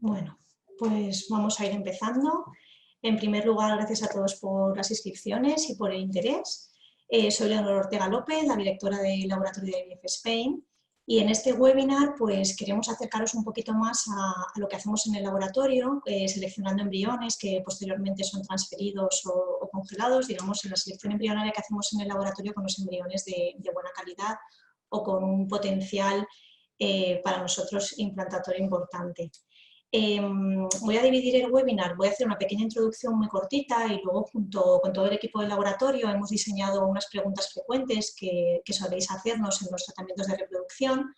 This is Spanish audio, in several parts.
Bueno, pues vamos a ir empezando. En primer lugar, gracias a todos por las inscripciones y por el interés. Soy Leonor Ortega López, la directora del laboratorio de IVF Spain, y en este webinar pues queremos acercaros un poquito más a lo que hacemos en el laboratorio, seleccionando embriones que posteriormente son transferidos o congelados, digamos, en la selección embrionaria que hacemos en el laboratorio con los embriones de buena calidad o con un potencial para nosotros implantatorio importante. Voy a dividir el webinar, voy a hacer una pequeña introducción muy cortita y luego junto con todo el equipo del laboratorio hemos diseñado unas preguntas frecuentes que soléis hacernos en los tratamientos de reproducción,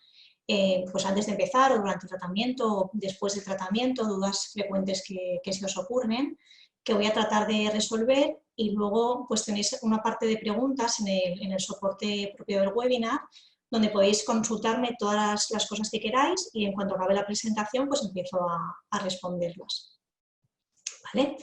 pues antes de empezar o durante el tratamiento o después del tratamiento, dudas frecuentes que se os ocurren, que voy a tratar de resolver, y luego pues tenéis una parte de preguntas en el soporte propio del webinar, donde podéis consultarme todas las cosas que queráis y en cuanto acabe la presentación pues empiezo a responderlas. ¿Vale?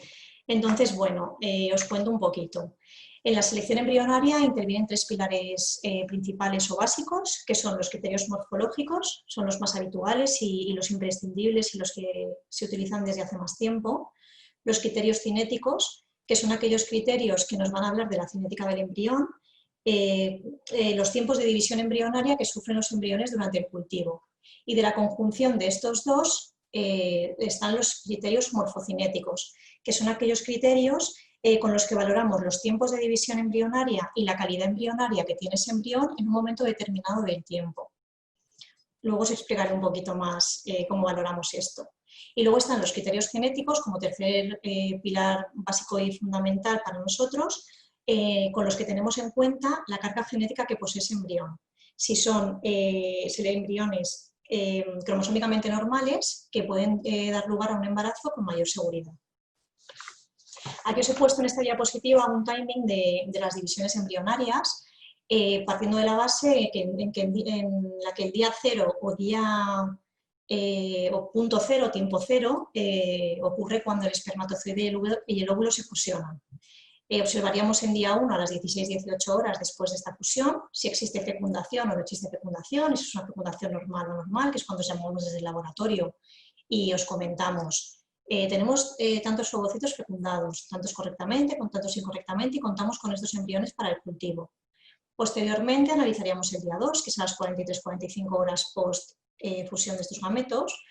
Entonces, bueno, os cuento un poquito. En la selección embrionaria intervienen tres pilares principales o básicos, que son los criterios morfológicos, son los más habituales y los imprescindibles y los que se utilizan desde hace más tiempo. Los criterios cinéticos, que son aquellos criterios que nos van a hablar de la cinética del embrión, los tiempos de división embrionaria que sufren los embriones durante el cultivo. Y de la conjunción de estos dos están los criterios morfocinéticos, que son aquellos criterios con los que valoramos los tiempos de división embrionaria y la calidad embrionaria que tiene ese embrión en un momento determinado del tiempo. Luego os explicaré un poquito más cómo valoramos esto. Y luego están los criterios genéticos como tercer pilar básico y fundamental para nosotros, con los que tenemos en cuenta la carga genética que posee ese embrión. Si son embriones cromosómicamente normales que pueden dar lugar a un embarazo con mayor seguridad. Aquí os he puesto en esta diapositiva un timing de las divisiones embrionarias, partiendo de la base en la que el día cero o punto cero, tiempo cero, ocurre cuando el espermatozoide y el óvulo se fusionan. Observaríamos en día 1 a las 16-18 horas después de esta fusión si existe fecundación o no existe fecundación, si es una fecundación normal o normal, que es cuando llamamos desde el laboratorio y os comentamos. Tenemos tantos ovocitos fecundados, tantos correctamente, con tantos incorrectamente, y contamos con estos embriones para el cultivo. Posteriormente analizaríamos el día 2, que es a las 43-45 horas post fusión de estos gametos,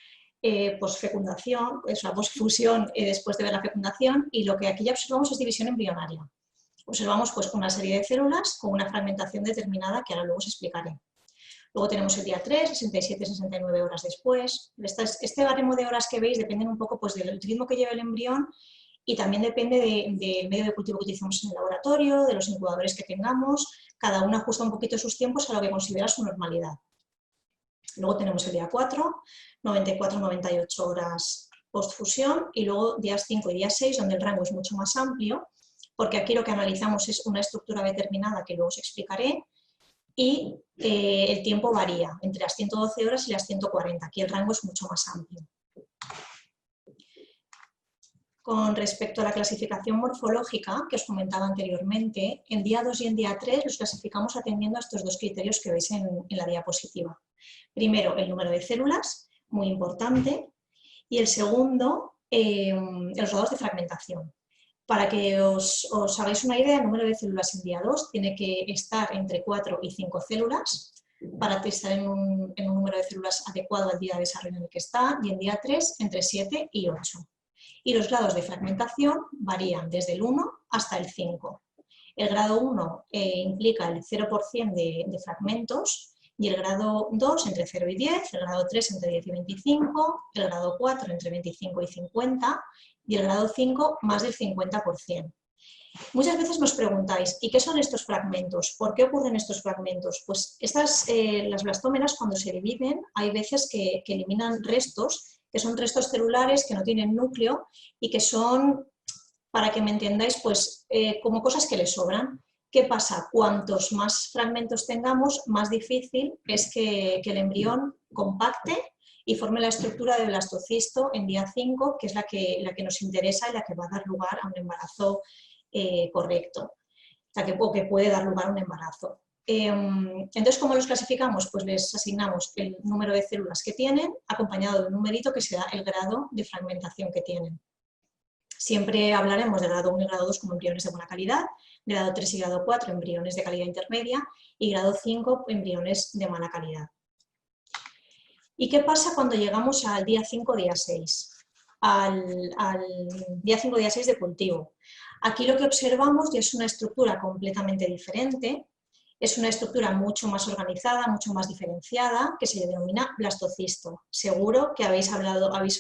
posfecundación, la posfusión después de ver la fecundación, y lo que aquí ya observamos es división embrionaria. Observamos pues una serie de células con una fragmentación determinada que ahora luego os explicaré. Luego tenemos el día 3, 67-69 horas después. Este baremo de horas que veis depende un poco pues, del ritmo que lleva el embrión y también depende del medio de cultivo que utilicemos en el laboratorio, de los incubadores que tengamos. Cada uno ajusta un poquito sus tiempos a lo que considera su normalidad. Luego tenemos el día 4, 94-98 horas postfusión, y luego días 5 y día 6, donde el rango es mucho más amplio, porque aquí lo que analizamos es una estructura determinada que luego os explicaré, y el tiempo varía entre las 112 horas y las 140, aquí el rango es mucho más amplio. Con respecto a la clasificación morfológica que os comentaba anteriormente, en día 2 y en día 3 los clasificamos atendiendo a estos dos criterios que veis en la diapositiva. Primero, el número de células, muy importante, y el segundo, los grados de fragmentación. Para que os hagáis una idea, el número de células en día 2 tiene que estar entre 4 y 5 células para estar en un número de células adecuado al día de desarrollo en el que está, y en día 3 entre 7 y 8. Y los grados de fragmentación varían desde el 1 hasta el 5. El grado 1 implica el 0% de fragmentos, y el grado 2 entre 0 y 10, el grado 3 entre 10 y 25, el grado 4 entre 25 y 50, y el grado 5 más del 50%. Muchas veces nos preguntáis, ¿y qué son estos fragmentos? ¿Por qué ocurren estos fragmentos? Pues las blastómeras, cuando se dividen, hay veces que eliminan restos, que son restos celulares que no tienen núcleo y que son, para que me entendáis, pues como cosas que les sobran. ¿Qué pasa? Cuantos más fragmentos tengamos, más difícil es que el embrión compacte y forme la estructura de blastocisto en día 5, que es la que nos interesa y la que va a dar lugar a un embarazo correcto, o que puede dar lugar a un embarazo. Entonces, ¿cómo los clasificamos? Pues les asignamos el número de células que tienen, acompañado de un numerito que será el grado de fragmentación que tienen. Siempre hablaremos de grado 1 y grado 2 como embriones de buena calidad, grado 3 y grado 4 embriones de calidad intermedia y grado 5 embriones de mala calidad. ¿Y qué pasa cuando llegamos al día 5, día 6? Al día 5, día 6 de cultivo. Aquí lo que observamos ya es una estructura completamente diferente, es una estructura mucho más organizada, mucho más diferenciada, que se denomina blastocisto. Seguro que habéis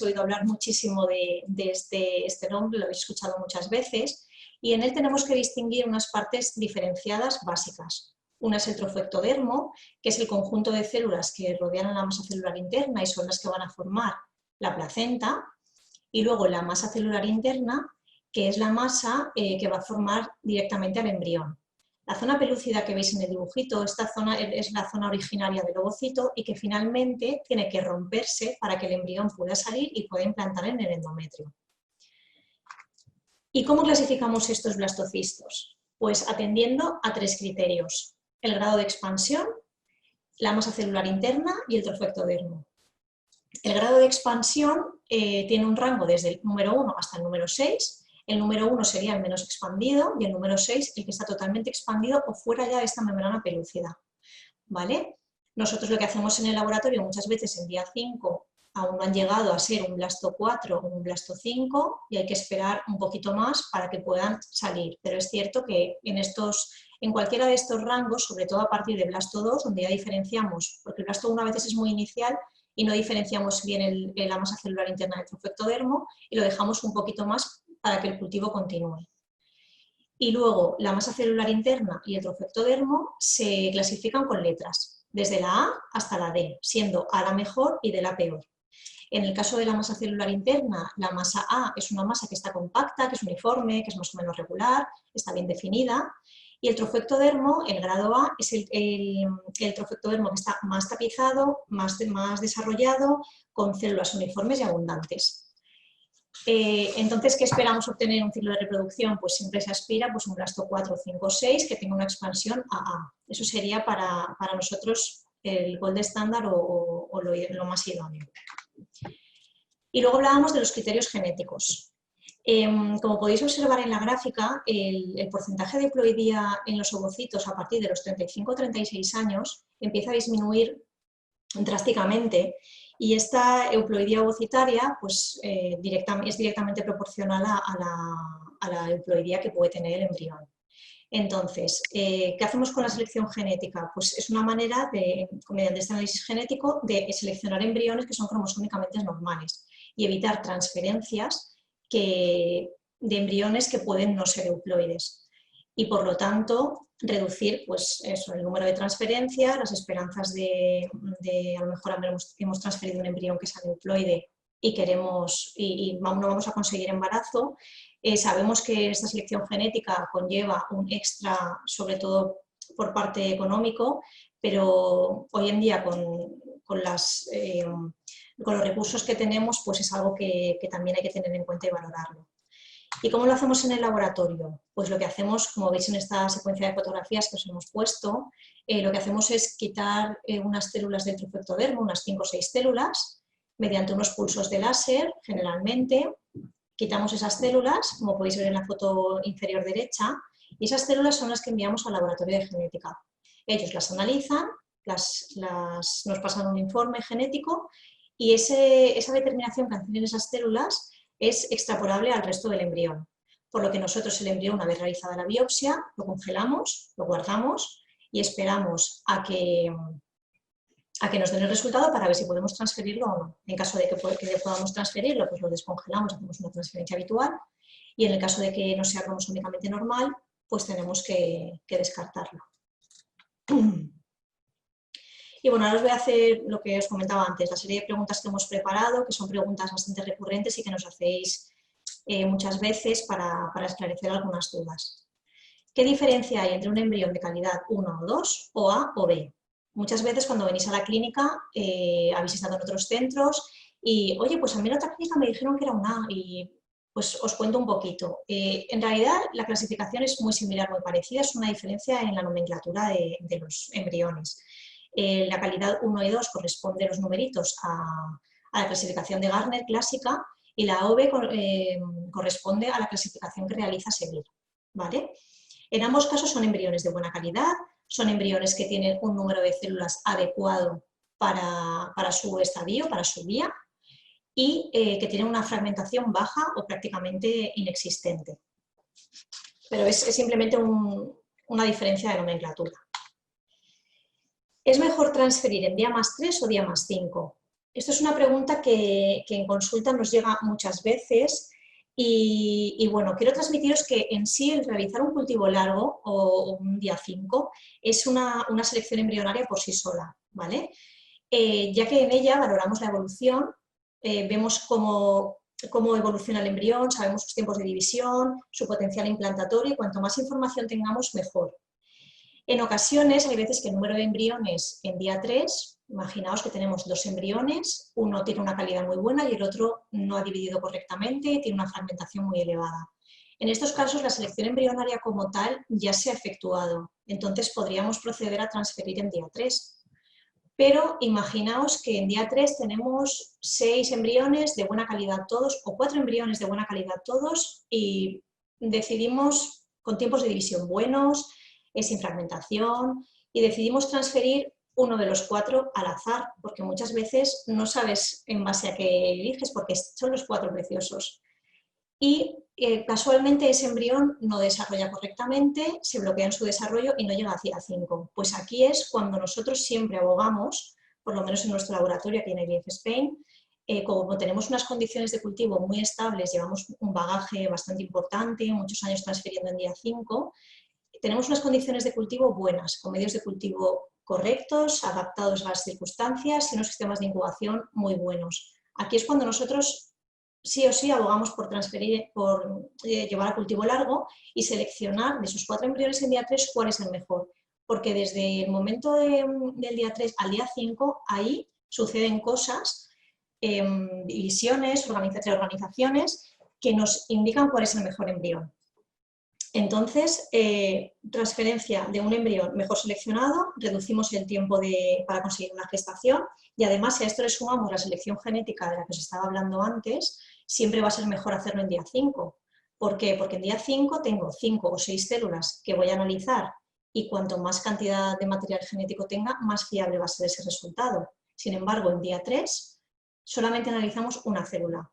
oído hablar muchísimo de este nombre, lo habéis escuchado muchas veces, y en él tenemos que distinguir unas partes diferenciadas básicas. Una es el trofectodermo, que es el conjunto de células que rodean a la masa celular interna y son las que van a formar la placenta, y luego la masa celular interna, que es la masa que va a formar directamente al embrión. La zona pelúcida que veis en el dibujito, esta zona es la zona originaria del ovocito y que finalmente tiene que romperse para que el embrión pueda salir y pueda implantar en el endometrio. ¿Y cómo clasificamos estos blastocistos? Pues atendiendo a 3 criterios: el grado de expansión, la masa celular interna y el trofectodermo. El grado de expansión tiene un rango desde el número 1 hasta el número 6. El número 1 sería el menos expandido y el número 6 el que está totalmente expandido o fuera ya de esta membrana pelúcida. ¿Vale? Nosotros lo que hacemos en el laboratorio muchas veces en día 5 aún no han llegado a ser un blasto 4 o un blasto 5 y hay que esperar un poquito más para que puedan salir. Pero es cierto que en cualquiera de estos rangos, sobre todo a partir de blasto 2, donde ya diferenciamos, porque el blasto 1 a veces es muy inicial y no diferenciamos bien la masa celular interna del trofectodermo y lo dejamos un poquito más para que el cultivo continúe. Y luego la masa celular interna y el trofectodermo se clasifican con letras, desde la A hasta la D, siendo A la mejor y D la peor. En el caso de la masa celular interna, la masa A es una masa que está compacta, que es uniforme, que es más o menos regular, está bien definida, y el trofectodermo, el grado A, es el trofectodermo que está más tapizado, más desarrollado, con células uniformes y abundantes. Entonces, ¿qué esperamos obtener en un ciclo de reproducción? Pues siempre se aspira pues, un blasto 4, 5, 6 que tenga una expansión AA. Eso sería para nosotros el gold estándar o lo más idóneo. Y luego hablábamos de los criterios genéticos. Como podéis observar en la gráfica, el porcentaje de haploidía en los ovocitos a partir de los 35-36 años empieza a disminuir drásticamente. Y esta euploidía ovocitaria pues, es directamente proporcional a la euploidía que puede tener el embrión. Entonces, ¿qué hacemos con la selección genética? Pues es una manera, mediante este análisis genético, de seleccionar embriones que son cromosómicamente normales y evitar transferencias de embriones que pueden no ser euploides. Y por lo tanto, reducir pues, el número de transferencias, las esperanzas de a lo mejor hemos transferido un embrión que es aneuploide y no vamos a conseguir embarazo. Sabemos que esta selección genética conlleva un extra, sobre todo por parte económico, pero hoy en día con los recursos que tenemos, pues es algo que también hay que tener en cuenta y valorarlo. ¿Y cómo lo hacemos en el laboratorio? Pues lo que hacemos, como veis en esta secuencia de fotografías que os hemos puesto, lo que hacemos es quitar unas células del trofectodermo, unas 5 o 6 células, mediante unos pulsos de láser, generalmente. Quitamos esas células, como podéis ver en la foto inferior derecha, y esas células son las que enviamos al laboratorio de genética. Ellos las analizan, nos pasan un informe genético y esa determinación que hacen en esas células es extrapolable al resto del embrión. Por lo que nosotros el embrión, una vez realizada la biopsia, lo congelamos, lo guardamos y esperamos a que nos den el resultado para ver si podemos transferirlo o no. En caso de que podamos transferirlo, pues lo descongelamos, hacemos una transferencia habitual, y en el caso de que no sea cromosómicamente normal, pues tenemos que descartarlo. Y bueno, ahora os voy a hacer lo que os comentaba antes, la serie de preguntas que hemos preparado, que son preguntas bastante recurrentes y que nos hacéis muchas veces para esclarecer algunas dudas. ¿Qué diferencia hay entre un embrión de calidad 1 o 2 o A o B? Muchas veces cuando venís a la clínica habéis estado en otros centros y, oye, pues a mí en otra clínica me dijeron que era un A y Pues os cuento un poquito. En realidad la clasificación es muy similar, muy parecida, es una diferencia en la nomenclatura de los embriones. La calidad 1 y 2 corresponde los numeritos a la clasificación de Gardner clásica y la OV corresponde a la clasificación que realiza Seville, ¿vale? En ambos casos son embriones de buena calidad, son embriones que tienen un número de células adecuado para su estadio, para su vía, y que tienen una fragmentación baja o prácticamente inexistente. Pero es simplemente una diferencia de nomenclatura. ¿Es mejor transferir en día más 3 o día más 5? Esto es una pregunta que en consulta nos llega muchas veces y bueno, quiero transmitiros que en sí el realizar un cultivo largo o un día 5 es una selección embrionaria por sí sola, ¿vale? Ya que en ella valoramos la evolución, vemos cómo evoluciona el embrión, sabemos sus tiempos de división, su potencial implantatorio y cuanto más información tengamos, mejor. En ocasiones hay veces que el número de embriones en día 3, imaginaos que tenemos 2 embriones, uno tiene una calidad muy buena y el otro no ha dividido correctamente, tiene una fragmentación muy elevada. En estos casos la selección embrionaria como tal ya se ha efectuado, entonces podríamos proceder a transferir en día 3. Pero imaginaos que en día 3 tenemos 6 embriones de buena calidad todos o 4 embriones de buena calidad todos y decidimos con tiempos de división buenos, sin fragmentación, y decidimos transferir uno de los 4 al azar, porque muchas veces no sabes en base a qué eliges porque son los 4 preciosos. Y casualmente ese embrión no desarrolla correctamente, se bloquea en su desarrollo y no llega hacia 5. Pues aquí es cuando nosotros siempre abogamos, por lo menos en nuestro laboratorio aquí en IVF Spain, como tenemos unas condiciones de cultivo muy estables, llevamos un bagaje bastante importante, muchos años transfiriendo en día 5, tenemos unas condiciones de cultivo buenas, con medios de cultivo correctos, adaptados a las circunstancias y unos sistemas de incubación muy buenos. Aquí es cuando nosotros sí o sí abogamos por transferir, por llevar a cultivo largo y seleccionar de esos 4 embriones en día 3 cuál es el mejor. Porque desde el momento del día 3 al día 5, ahí suceden cosas, divisiones, organizaciones, que nos indican cuál es el mejor embrión. Entonces, transferencia de un embrión mejor seleccionado, reducimos el tiempo para conseguir una gestación y además si a esto le sumamos la selección genética de la que os estaba hablando antes, siempre va a ser mejor hacerlo en día 5. ¿Por qué? Porque en día 5 tengo 5 o 6 células que voy a analizar y cuanto más cantidad de material genético tenga, más fiable va a ser ese resultado. Sin embargo, en día 3 solamente analizamos una célula,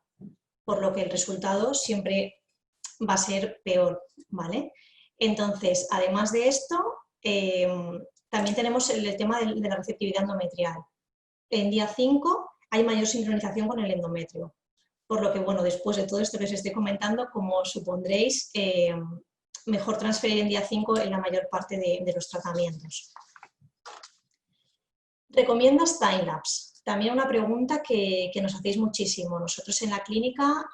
por lo que el resultado siempre va a ser peor, ¿vale? Entonces, además de esto, también tenemos el tema de la receptividad endometrial. En día 5 hay mayor sincronización con el endometrio, por lo que, bueno, después de todo esto que os estoy comentando, como supondréis, mejor transferir en día 5 en la mayor parte de los tratamientos. ¿Recomiendas timelapse? También una pregunta que nos hacéis muchísimo. Nosotros en la clínica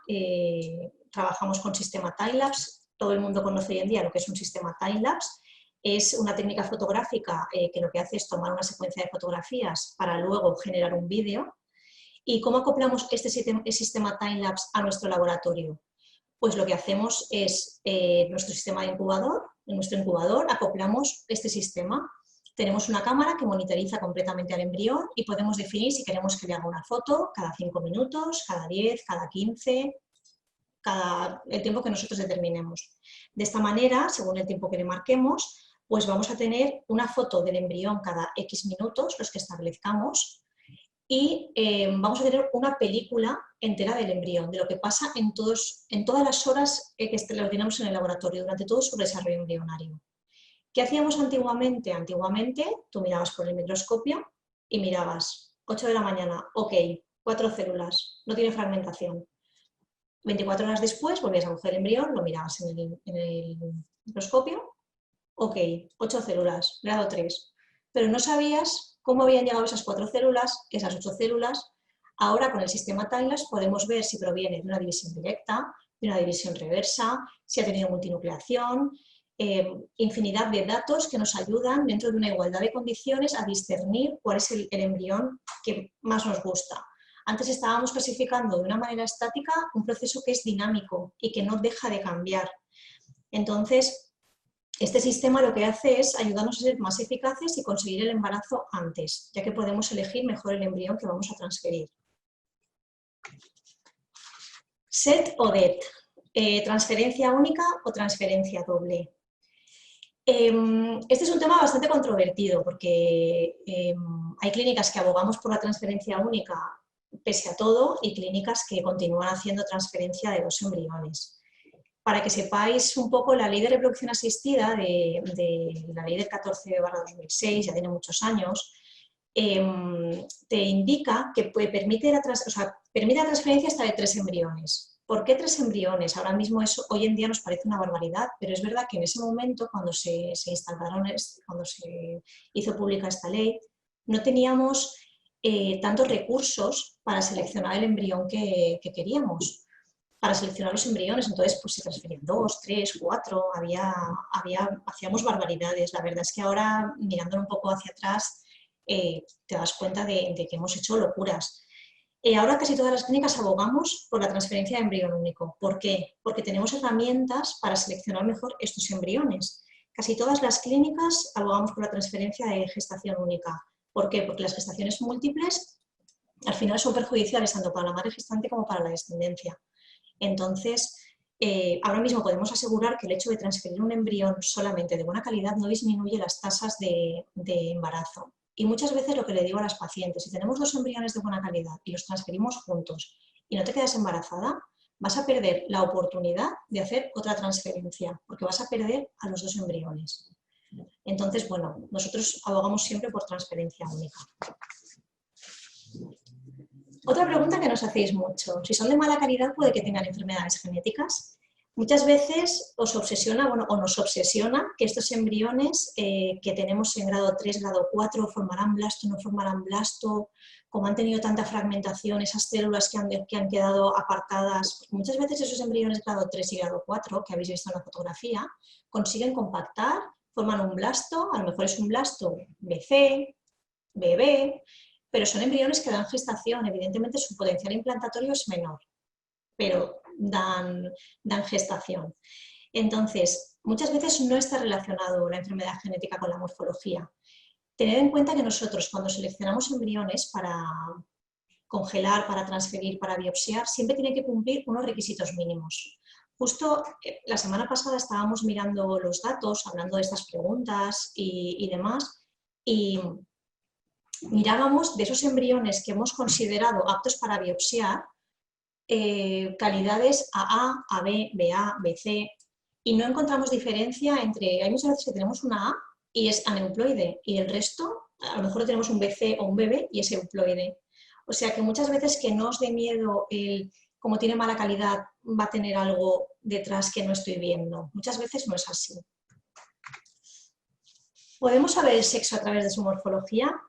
trabajamos con sistema timelapse. Todo el mundo conoce hoy en día lo que es un sistema timelapse. Es una técnica fotográfica que lo que hace es tomar una secuencia de fotografías para luego generar un vídeo. ¿Y cómo acoplamos este sistema timelapse a nuestro laboratorio? Pues lo que hacemos es nuestro sistema de incubador, en nuestro incubador acoplamos este sistema. Tenemos una cámara que monitoriza completamente al embrión y podemos definir si queremos que le haga una foto cada 5 minutos, cada 10, cada 15, el tiempo que nosotros determinemos. De esta manera, según el tiempo que le marquemos, pues vamos a tener una foto del embrión cada X minutos, los que establezcamos, y vamos a tener una película entera del embrión, de lo que pasa en todas las horas que lo tenemos en el laboratorio, durante todo su desarrollo embrionario. ¿Qué hacíamos antiguamente? Antiguamente tú mirabas por el microscopio y mirabas 8 de la mañana, ok, 4 células, no tiene fragmentación. 24 horas después volvías a coger el embrión, lo mirabas en el microscopio, ok, 8 células, grado 3. Pero no sabías cómo habían llegado esas 4 células, esas 8 células. Ahora con el sistema timelapse podemos ver si proviene de una división directa, de una división reversa, si ha tenido multinucleación, infinidad de datos que nos ayudan dentro de una igualdad de condiciones a discernir cuál es el embrión que más nos gusta. Antes estábamos clasificando de una manera estática un proceso que es dinámico y que no deja de cambiar. Entonces, este sistema lo que hace es ayudarnos a ser más eficaces y conseguir el embarazo antes, ya que podemos elegir mejor el embrión que vamos a transferir. SET o DET, transferencia única o transferencia doble. Este es un tema bastante controvertido porque hay clínicas que abogamos por la transferencia única pese a todo y clínicas que continúan haciendo transferencia de 2 embriones. Para que sepáis un poco, la ley de reproducción asistida de la ley del 14/2006, ya tiene muchos años, te indica que permite la transferencia hasta de 3 embriones. ¿Por qué 3 embriones? Ahora mismo eso hoy en día nos parece una barbaridad, pero es verdad que en ese momento, cuando se hizo pública esta ley, no teníamos tantos recursos para seleccionar el embrión que queríamos, para seleccionar los embriones. Entonces pues se transferían 2, 3, 4, hacíamos barbaridades. La verdad es que ahora, mirándolo un poco hacia atrás, te das cuenta de que hemos hecho locuras. Ahora casi todas las clínicas abogamos por la transferencia de embrión único. ¿Por qué? Porque tenemos herramientas para seleccionar mejor estos embriones. Casi todas las clínicas abogamos por la transferencia de gestación única. ¿Por qué? Porque las gestaciones múltiples al final son perjudiciales tanto para la madre gestante como para la descendencia. Entonces, ahora mismo podemos asegurar que el hecho de transferir un embrión solamente de buena calidad no disminuye las tasas de embarazo. Y muchas veces lo que le digo a las pacientes, si tenemos 2 embriones de buena calidad y los transferimos juntos y no te quedas embarazada, vas a perder la oportunidad de hacer otra transferencia, porque vas a perder a los 2 embriones. Entonces, bueno, nosotros abogamos siempre por transferencia única. Otra pregunta que nos hacéis mucho, si son de mala calidad puede que tengan enfermedades genéticas. Muchas veces os obsesiona, o nos obsesiona que estos embriones que tenemos en grado 3, grado 4, formarán blasto, no formarán blasto, como han tenido tanta fragmentación, esas células que han quedado apartadas. Muchas veces esos embriones grado 3 y grado 4, que habéis visto en la fotografía, consiguen compactar, forman un blasto, a lo mejor es un blasto BC, BB, pero son embriones que dan gestación. Evidentemente su potencial implantatorio es menor, pero dan gestación. Entonces, muchas veces no está relacionado la enfermedad genética con la morfología. Tened en cuenta que nosotros, cuando seleccionamos embriones para congelar, para transferir, para biopsiar, siempre tienen que cumplir unos requisitos mínimos. Justo la semana pasada estábamos mirando los datos, hablando de estas preguntas y demás, y mirábamos de esos embriones que hemos considerado aptos para biopsiar, calidades AA, AB, BA, BC, y no encontramos diferencia entre, hay muchas veces que tenemos una A y es aneuploide, y el resto, a lo mejor tenemos un BC o un BB y es euploide. O sea que muchas veces que no os dé miedo como tiene mala calidad, va a tener algo detrás que no estoy viendo. Muchas veces no es así. ¿Podemos saber el sexo a través de su morfología?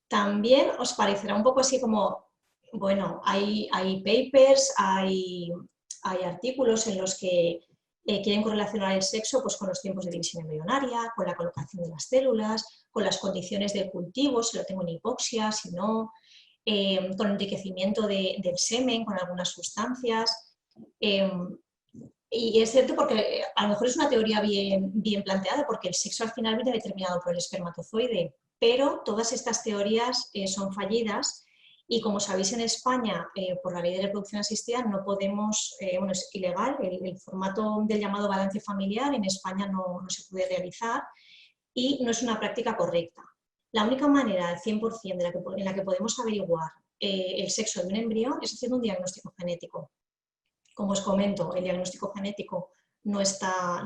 También os parecerá un poco así como, bueno, hay papers, hay artículos en los que quieren correlacionar el sexo pues, con los tiempos de división embrionaria, con la colocación de las células, con las condiciones del cultivo, si lo tengo en hipoxia, si no, con enriquecimiento del semen, con algunas sustancias. Y es cierto porque a lo mejor es una teoría bien planteada, porque el sexo al final viene determinado por el espermatozoide, pero todas estas teorías son fallidas y, como sabéis, en España, por la ley de reproducción asistida, no podemos, bueno, es ilegal, el formato del llamado balance familiar en España no se puede realizar y no es una práctica correcta. La única manera al 100% en la que podemos averiguar el sexo de un embrión es haciendo un diagnóstico genético. Como os comento, el diagnóstico genético no está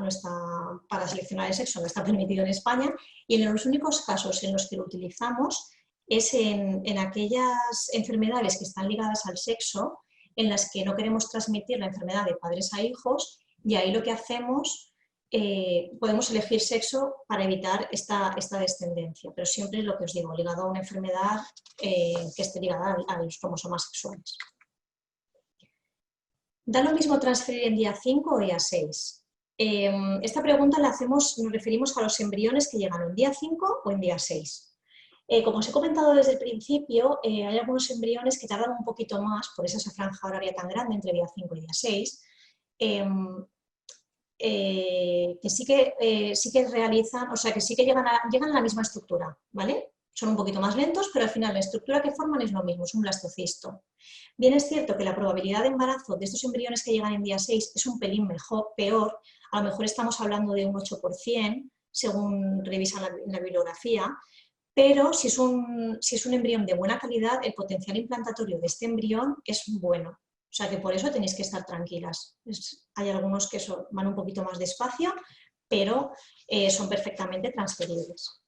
para seleccionar el sexo, no está permitido en España, y en los únicos casos en los que lo utilizamos es en aquellas enfermedades que están ligadas al sexo, en las que no queremos transmitir la enfermedad de padres a hijos, y ahí lo que hacemos, podemos elegir sexo para evitar esta descendencia, pero siempre lo que os digo, ligado a una enfermedad que esté ligada a los cromosomas sexuales. ¿Da lo mismo transferir en día 5 o día 6? Esta pregunta la hacemos, nos referimos a los embriones que llegan en día 5 o en día 6. Como os he comentado desde el principio, hay algunos embriones que tardan un poquito más, por esa franja horaria tan grande, entre día 5 y día 6, que sí que realizan, o sea, que sí que llegan a la misma estructura, ¿vale? Son un poquito más lentos, pero al final la estructura que forman es lo mismo, es un blastocisto. Bien es cierto que la probabilidad de embarazo de estos embriones que llegan en día 6 es un pelín peor, a lo mejor estamos hablando de un 8%, según revisan la bibliografía, pero si es un embrión de buena calidad, el potencial implantatorio de este embrión es bueno. O sea que por eso tenéis que estar tranquilas. Hay algunos que van un poquito más despacio, pero son perfectamente transferibles.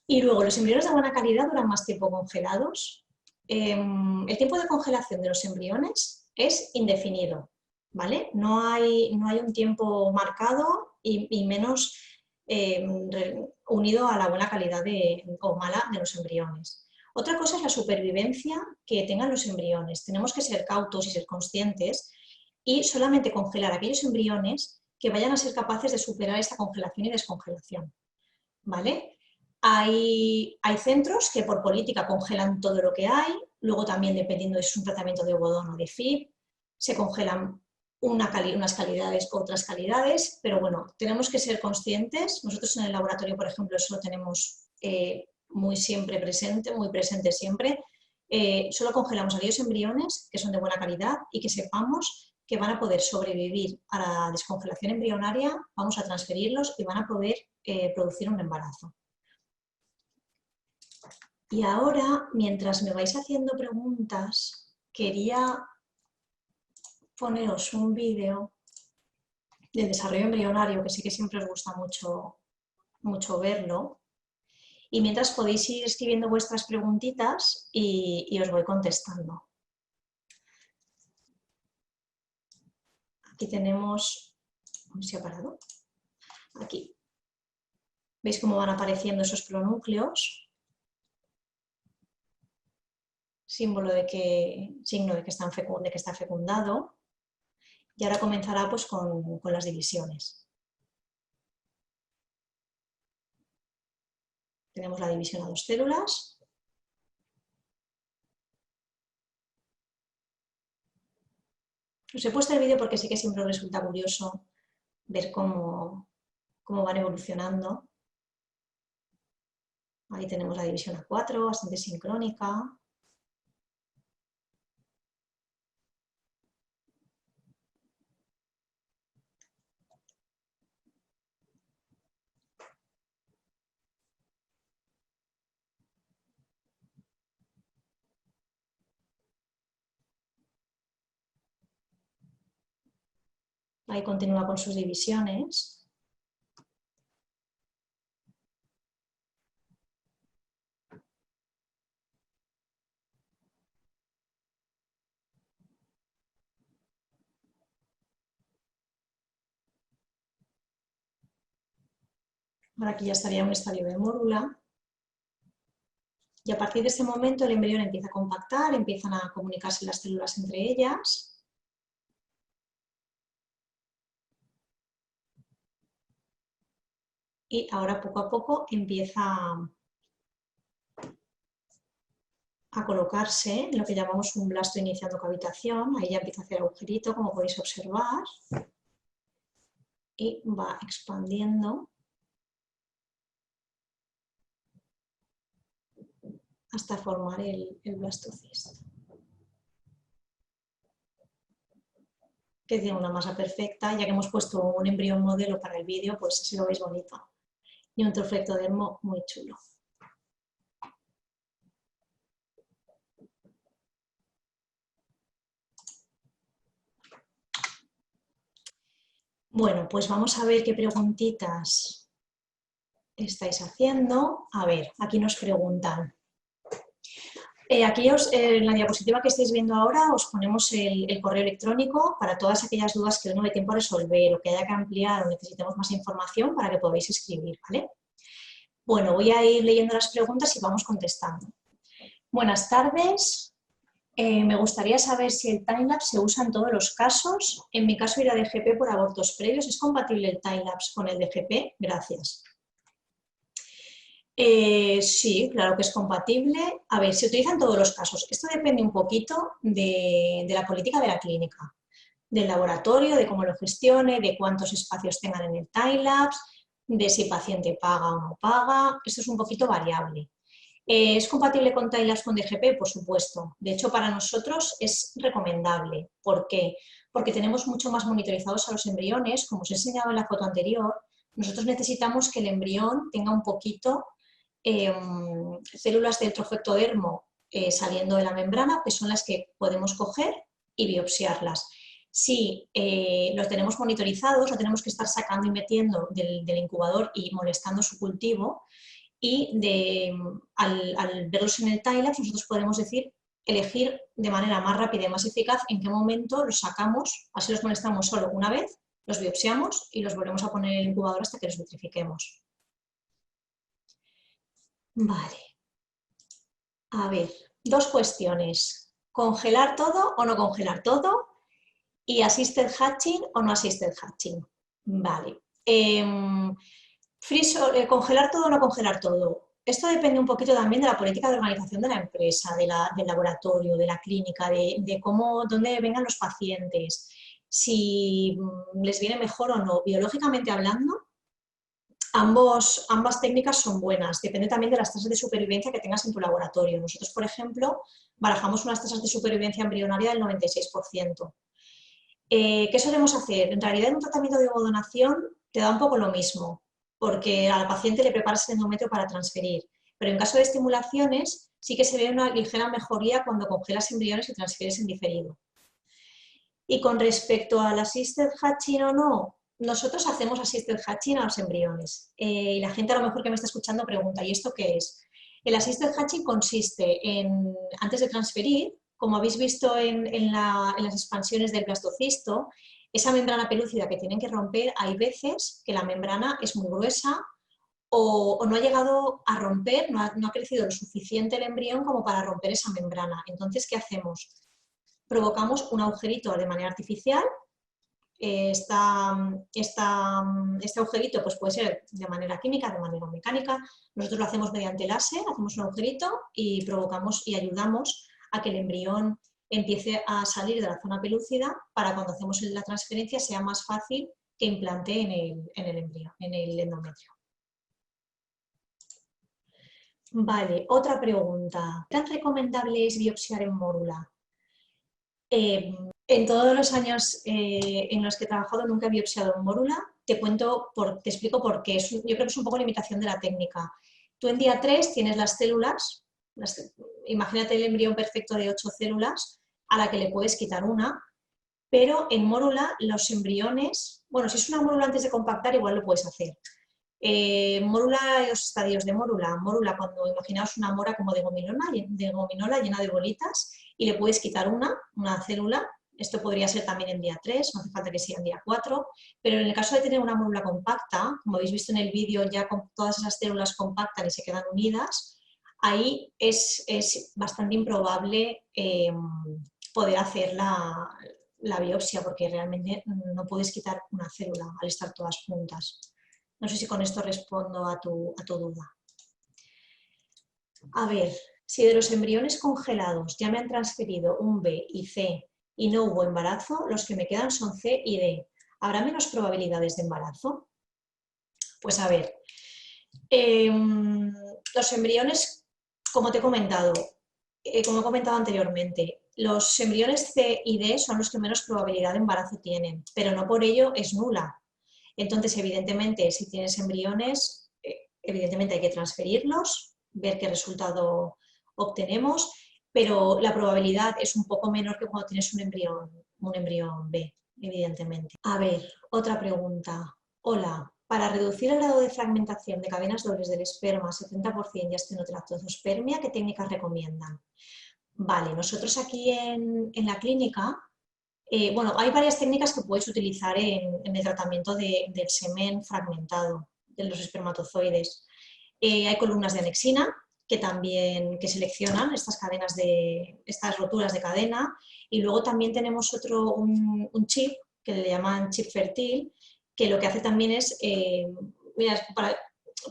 Y luego, los embriones de buena calidad duran más tiempo congelados. El tiempo de congelación de los embriones es indefinido, ¿vale? No hay un tiempo marcado y menos unido a la buena calidad o mala de los embriones. Otra cosa es la supervivencia que tengan los embriones. Tenemos que ser cautos y ser conscientes y solamente congelar aquellos embriones que vayan a ser capaces de superar esta congelación y descongelación, ¿vale? Hay centros que por política congelan todo lo que hay, luego también dependiendo de si es un tratamiento de Ovodón o de FIB, se congelan unas calidades, otras calidades, pero bueno, tenemos que ser conscientes. Nosotros en el laboratorio, por ejemplo, eso lo tenemos muy presente siempre. Solo congelamos aquellos embriones que son de buena calidad y que sepamos que van a poder sobrevivir a la descongelación embrionaria, vamos a transferirlos y van a poder producir un embarazo. Y ahora, mientras me vais haciendo preguntas, quería poneros un vídeo de desarrollo embrionario, que sí que siempre os gusta mucho verlo. Y mientras podéis ir escribiendo vuestras preguntitas y os voy contestando. Aquí tenemos... ¿Se ha parado? Aquí. ¿Veis cómo van apareciendo esos pronúcleos? Signo de que está fecundado. Y ahora comenzará pues, con las divisiones. Tenemos la división a 2 células. Os he puesto el vídeo porque sí que siempre resulta curioso ver cómo van evolucionando. Ahí tenemos la división a 4, bastante sincrónica. Ahí continúa con sus divisiones. Ahora aquí ya estaría un estadio de mórula. Y a partir de ese momento el embrión empieza a compactar, empiezan a comunicarse las células entre ellas. Y ahora poco a poco empieza a colocarse en lo que llamamos un blasto iniciando cavitación. Ahí ya empieza a hacer agujerito, como podéis observar. Y va expandiendo hasta formar el blastocisto, que tiene una masa perfecta. Ya que hemos puesto un embrión modelo para el vídeo, pues así lo veis bonito. Y un trofectodermo muy chulo. Bueno, pues vamos a ver qué preguntitas estáis haciendo. A ver, aquí nos preguntan. Aquí en la diapositiva que estáis viendo ahora os ponemos el correo electrónico para todas aquellas dudas que hoy no hay tiempo a resolver o que haya que ampliar o necesitemos más información para que podáis escribir, ¿vale? Bueno, voy a ir leyendo las preguntas y vamos contestando. Buenas tardes. Me gustaría saber si el timelapse se usa en todos los casos. En mi caso, ir a DGP por abortos previos. ¿Es compatible el timelapse con el DGP? Gracias. Sí, claro que es compatible. A ver, se utiliza en todos los casos. Esto depende un poquito de la política de la clínica, del laboratorio, de cómo lo gestione, de cuántos espacios tengan en el time-lapse, de si el paciente paga o no paga. Esto es un poquito variable. ¿Es compatible con time-lapse con DGP? Por supuesto. De hecho, para nosotros es recomendable. ¿Por qué? Porque tenemos mucho más monitorizados a los embriones. Como os he enseñado en la foto anterior, nosotros necesitamos que el embrión tenga un poquito células del trofectodermo saliendo de la membrana, que son las que podemos coger y biopsiarlas. Si los tenemos monitorizados, no tenemos que estar sacando y metiendo del incubador y molestando su cultivo, y al verlos en el time-lapse nosotros podemos elegir de manera más rápida y más eficaz en qué momento los sacamos, así los molestamos solo una vez, los biopsiamos y los volvemos a poner en el incubador hasta que los vitrifiquemos. Vale. A ver, dos cuestiones. ¿Congelar todo o no congelar todo? ¿Y assisted hatching o no assisted hatching? Vale. ¿Congelar todo o no congelar todo? Esto depende un poquito también de la política de organización de la empresa, del laboratorio, de la clínica, de cómo, dónde vengan los pacientes, si les viene mejor o no. Biológicamente hablando, ambas técnicas son buenas, depende también de las tasas de supervivencia que tengas en tu laboratorio. Nosotros, por ejemplo, barajamos unas tasas de supervivencia embrionaria del 96%. ¿Qué solemos hacer? En realidad, en un tratamiento de ovodonación te da un poco lo mismo, porque al paciente le preparas el endometrio para transferir, pero en caso de estimulaciones sí que se ve una ligera mejoría cuando congelas embriones y transfieres en diferido. Y con respecto al assisted hatching o no, nosotros hacemos assisted hatching a los embriones. Y la gente a lo mejor que me está escuchando pregunta, ¿y esto qué es? El assisted hatching consiste en, antes de transferir, como habéis visto en las expansiones del blastocisto, esa membrana pelúcida que tienen que romper, hay veces que la membrana es muy gruesa o no ha llegado a romper, no ha crecido lo suficiente el embrión como para romper esa membrana. Entonces, ¿qué hacemos? Provocamos un agujerito de manera artificial. Este agujerito pues puede ser de manera química, de manera mecánica. Nosotros lo hacemos mediante láser, hacemos un agujerito y provocamos y ayudamos a que el embrión empiece a salir de la zona pelúcida para cuando hacemos la transferencia sea más fácil que implante en el embrión, en el endometrio. Vale, otra pregunta. ¿Tan recomendable es biopsiar en mórula? En todos los años en los que he trabajado nunca he biopsiado en mórula. Te explico por qué. Yo creo que es un poco limitación de la técnica. Tú en día 3 tienes las células, imagínate el embrión perfecto de 8 células a la que le puedes quitar una, pero en mórula los embriones, bueno, si es una mórula antes de compactar igual lo puedes hacer. Mórula, hay dos estadios de mórula. Mórula, cuando imaginaos una mora como de gominola llena de bolitas y le puedes quitar una célula. Esto podría ser también en día 3, no hace falta que sea en día 4, pero en el caso de tener una mórula compacta, como habéis visto en el vídeo, ya con todas esas células compactan y se quedan unidas, ahí es bastante improbable poder hacer la biopsia, porque realmente no puedes quitar una célula al estar todas juntas. No sé si con esto respondo a tu duda. A ver, si de los embriones congelados ya me han transferido un B y C y no hubo embarazo, los que me quedan son C y D. ¿Habrá menos probabilidades de embarazo? Pues a ver, los embriones, como te he comentado, como he comentado anteriormente, los embriones C y D son los que menos probabilidad de embarazo tienen, pero no por ello es nula. Entonces, evidentemente, si tienes embriones, evidentemente hay que transferirlos, ver qué resultado obtenemos, pero la probabilidad es un poco menor que cuando tienes un embrión B, evidentemente. A ver, otra pregunta. Hola, para reducir el grado de fragmentación de cadenas dobles del esperma a 70% y estenotolactospermia, ¿qué técnicas recomiendan? Vale, nosotros aquí en la clínica, bueno, hay varias técnicas que puedes utilizar en el tratamiento del semen fragmentado, de los espermatozoides. Hay columnas de anexina que también seleccionan estas roturas de cadena, y luego también tenemos un chip que le llaman chip fértil, que lo que hace también es, mira,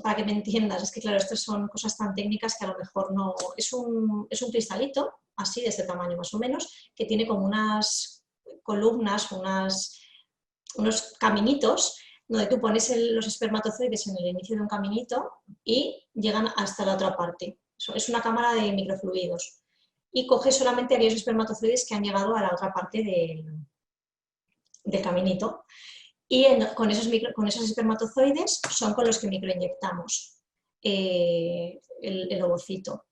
para que me entiendas, es que claro, estas son cosas tan técnicas que a lo mejor no... Es un cristalito, así, de este tamaño más o menos, que tiene como unas columnas, unos caminitos, donde tú pones los espermatozoides en el inicio de un caminito y llegan hasta la otra parte. Es una cámara de microfluidos y coge solamente aquellos espermatozoides que han llegado a la otra parte del caminito. Y con esos espermatozoides son con los que microinyectamos el ovocito.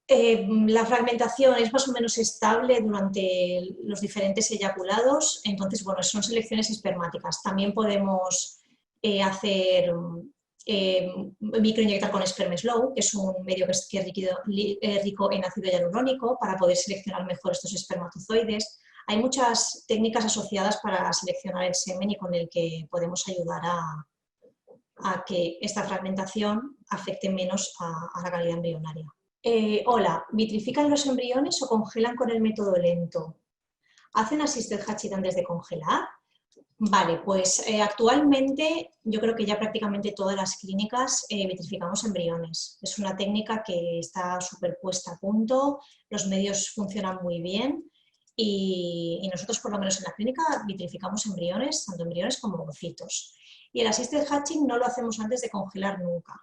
La fragmentación es más o menos estable durante los diferentes eyaculados, entonces, bueno, son selecciones espermáticas. También podemos microinyectar con Sperm Slow, que es un medio que es rico en ácido hialurónico, para poder seleccionar mejor estos espermatozoides. Hay muchas técnicas asociadas para seleccionar el semen y con el que podemos ayudar a que esta fragmentación afecte menos a la calidad embrionaria. Hola, ¿vitrifican los embriones o congelan con el método lento? ¿Hacen assisted hatching antes de congelar? Vale, pues actualmente yo creo que ya prácticamente todas las clínicas vitrificamos embriones. Es una técnica que está superpuesta a punto, los medios funcionan muy bien y nosotros por lo menos en la clínica vitrificamos embriones, tanto embriones como ovocitos. Y el assisted hatching no lo hacemos antes de congelar nunca.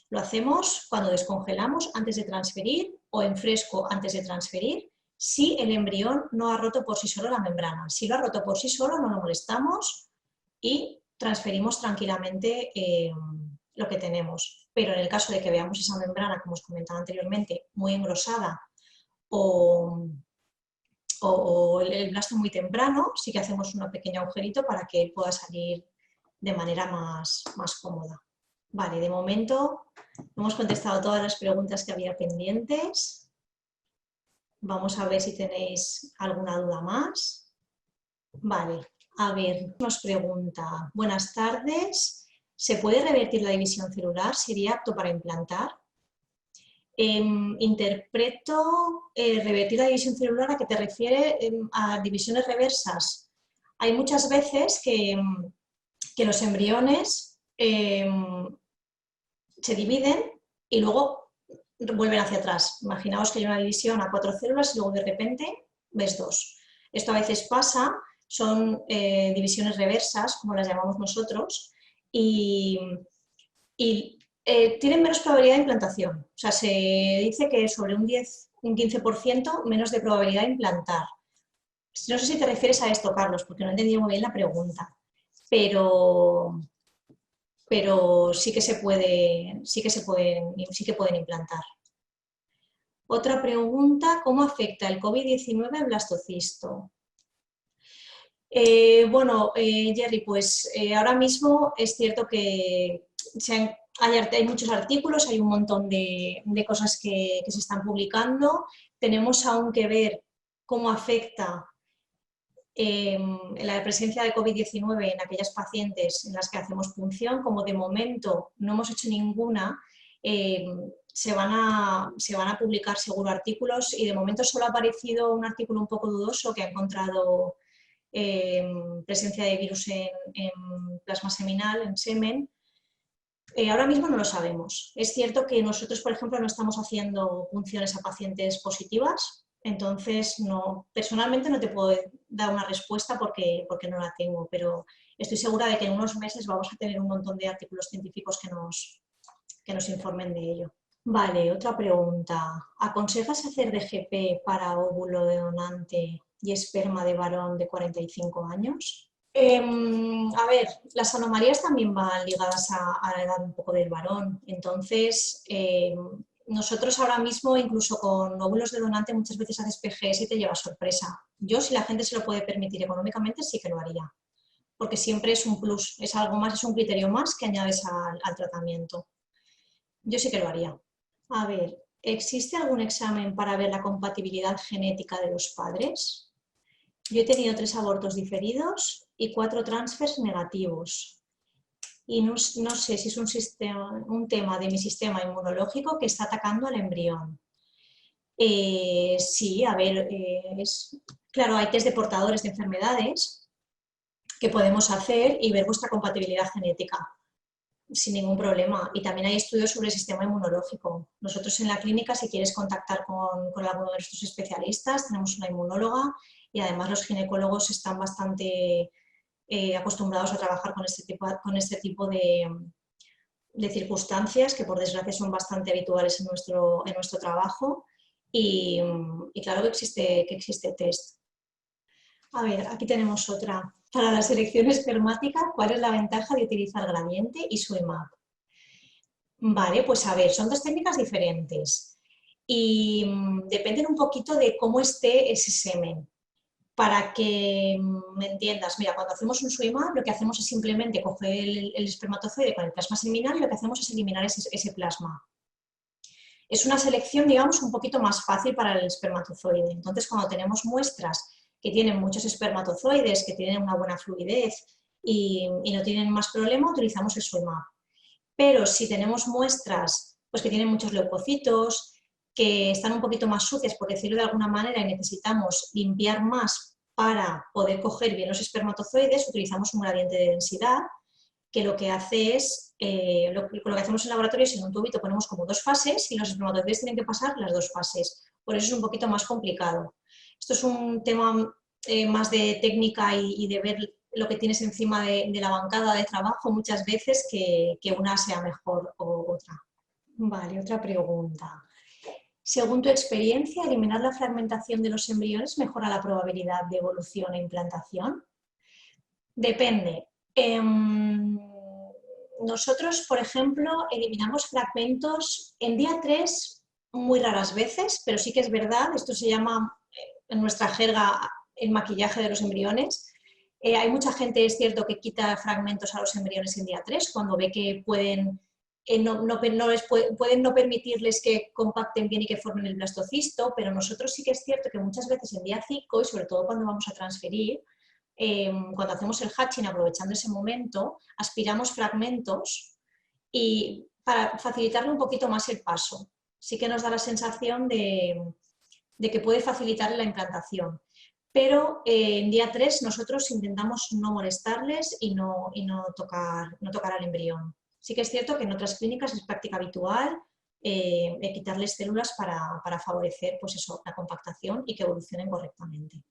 Lo hacemos cuando descongelamos antes de transferir o en fresco antes de transferir, si el embrión no ha roto por sí solo la membrana. Si lo ha roto por sí solo, no lo molestamos y transferimos tranquilamente lo que tenemos. Pero en el caso de que veamos esa membrana, como os comentaba anteriormente, muy engrosada o el blasto muy temprano, sí que hacemos un pequeño agujerito para que pueda salir de manera más cómoda. Vale, de momento hemos contestado todas las preguntas que había pendientes. Vamos a ver si tenéis alguna duda más. Vale, a ver, nos pregunta, buenas tardes, ¿se puede revertir la división celular? ¿Sería apto para implantar? Interpreto revertir la división celular a que te refiere a divisiones reversas. Hay muchas veces que los embriones se dividen y luego vuelven hacia atrás. Imaginaos que hay una división a 4 células y luego de repente ves 2. Esto a veces pasa, son divisiones reversas, como las llamamos nosotros, y tienen menos probabilidad de implantación. O sea, se dice que sobre un 15% menos de probabilidad de implantar. No sé si te refieres a esto, Carlos, porque no he entendido muy bien la pregunta, pero sí que pueden implantar. Otra pregunta, ¿cómo afecta el COVID-19 al blastocisto? Jerry, pues ahora mismo es cierto que hay muchos artículos, hay un montón de cosas que se están publicando. Tenemos aún que ver cómo afecta la presencia de COVID-19 en aquellas pacientes en las que hacemos punción. Como de momento no hemos hecho ninguna, se van a publicar seguro artículos y de momento solo ha aparecido un artículo un poco dudoso que ha encontrado presencia de virus en plasma seminal, en semen. Ahora mismo no lo sabemos. Es cierto que nosotros, por ejemplo, no estamos haciendo punciones a pacientes positivas, entonces personalmente no te puedo dar una respuesta porque no la tengo, pero estoy segura de que en unos meses vamos a tener un montón de artículos científicos que nos informen de ello. Vale, otra pregunta. ¿Aconsejas hacer DGP para óvulo de donante y esperma de varón de 45 años? A ver, las anomalías también van ligadas a la edad un poco del varón, entonces nosotros ahora mismo incluso con óvulos de donante muchas veces haces PGS y te lleva sorpresa. Yo, si la gente se lo puede permitir económicamente, sí que lo haría, porque siempre es un plus, es algo más, es un criterio más que añades al tratamiento. Yo sí que lo haría. A ver, ¿existe algún examen para ver la compatibilidad genética de los padres? Yo he tenido 3 abortos diferidos y 4 transfers negativos. Y no sé si es un tema de mi sistema inmunológico que está atacando al embrión. Sí, a ver, claro, hay test de portadores de enfermedades que podemos hacer y ver vuestra compatibilidad genética. sin ningún problema. Y también hay estudios sobre el sistema inmunológico. Nosotros en la clínica, si quieres contactar con alguno de nuestros especialistas, tenemos una inmunóloga y además los ginecólogos están bastante acostumbrados a trabajar con este tipo de circunstancias que por desgracia son bastante habituales en nuestro trabajo y claro que existe test. A ver, aquí tenemos otra. Para la selección espermática, ¿cuál es la ventaja de utilizar gradiente y SWIMAP? Vale, pues a ver, son dos técnicas diferentes y dependen un poquito de cómo esté ese semen. Para que me entiendas, mira, cuando hacemos un SWIMAP lo que hacemos es simplemente coger el espermatozoide con el plasma seminal y lo que hacemos es eliminar ese plasma. Es una selección, digamos, un poquito más fácil para el espermatozoide. Entonces, cuando tenemos muestras que tienen muchos espermatozoides, que tienen una buena fluidez y no tienen más problema, utilizamos el SWIMAP. Pero si tenemos muestras pues, que tienen muchos leucocitos, que están un poquito más sucias, por decirlo de alguna manera, y necesitamos limpiar más para poder coger bien los espermatozoides, utilizamos un gradiente de densidad, que lo que hace es, lo que hacemos en laboratorio es en un tubito ponemos como dos fases y los espermatozoides tienen que pasar las dos fases. Por eso es un poquito más complicado. Esto es un tema más de técnica y de ver lo que tienes encima de la bancada de trabajo muchas veces que una sea mejor o otra. Vale, otra pregunta. Según tu experiencia, ¿eliminar la fragmentación de los embriones mejora la probabilidad de evolución e implantación? Depende. Nosotros, por ejemplo, eliminamos fragmentos en día 3 muy raras veces, pero sí que es verdad, esto se llama en nuestra jerga el maquillaje de los embriones. Hay mucha gente, es cierto, que quita fragmentos a los embriones en día 3 cuando ve que pueden no permitirles que compacten bien y que formen el blastocisto, pero nosotros sí que es cierto que muchas veces en día 5, y sobre todo cuando vamos a transferir, cuando hacemos el hatching, aprovechando ese momento, aspiramos fragmentos y para facilitarle un poquito más el paso. Sí que nos da la sensación de que puede facilitar la implantación. Pero en día 3 nosotros intentamos no molestarles y no tocar al embrión. Sí que es cierto que en otras clínicas es práctica habitual quitarles células para favorecer pues eso, la compactación y que evolucionen correctamente.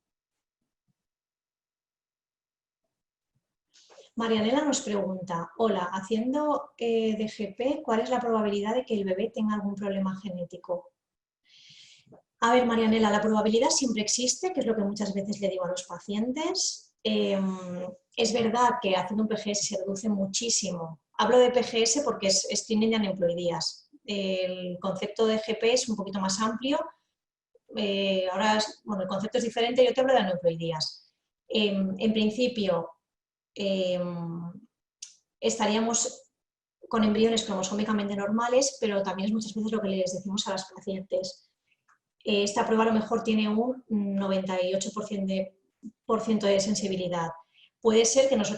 Marianela nos pregunta, hola, haciendo DGP, ¿cuál es la probabilidad de que el bebé tenga algún problema genético? A ver, Marianela, la probabilidad siempre existe, que es lo que muchas veces le digo a los pacientes. Es verdad que haciendo un PGS se reduce muchísimo. Hablo de PGS porque es screening de aneuploidías. El concepto de GP es un poquito más amplio. Ahora, bueno, el concepto es diferente, yo te hablo de aneuploidías. En principio, estaríamos con embriones cromosómicamente normales, pero también es muchas veces lo que les decimos a las pacientes. Esta prueba a lo mejor tiene un 98% de sensibilidad. Puede ser que pensar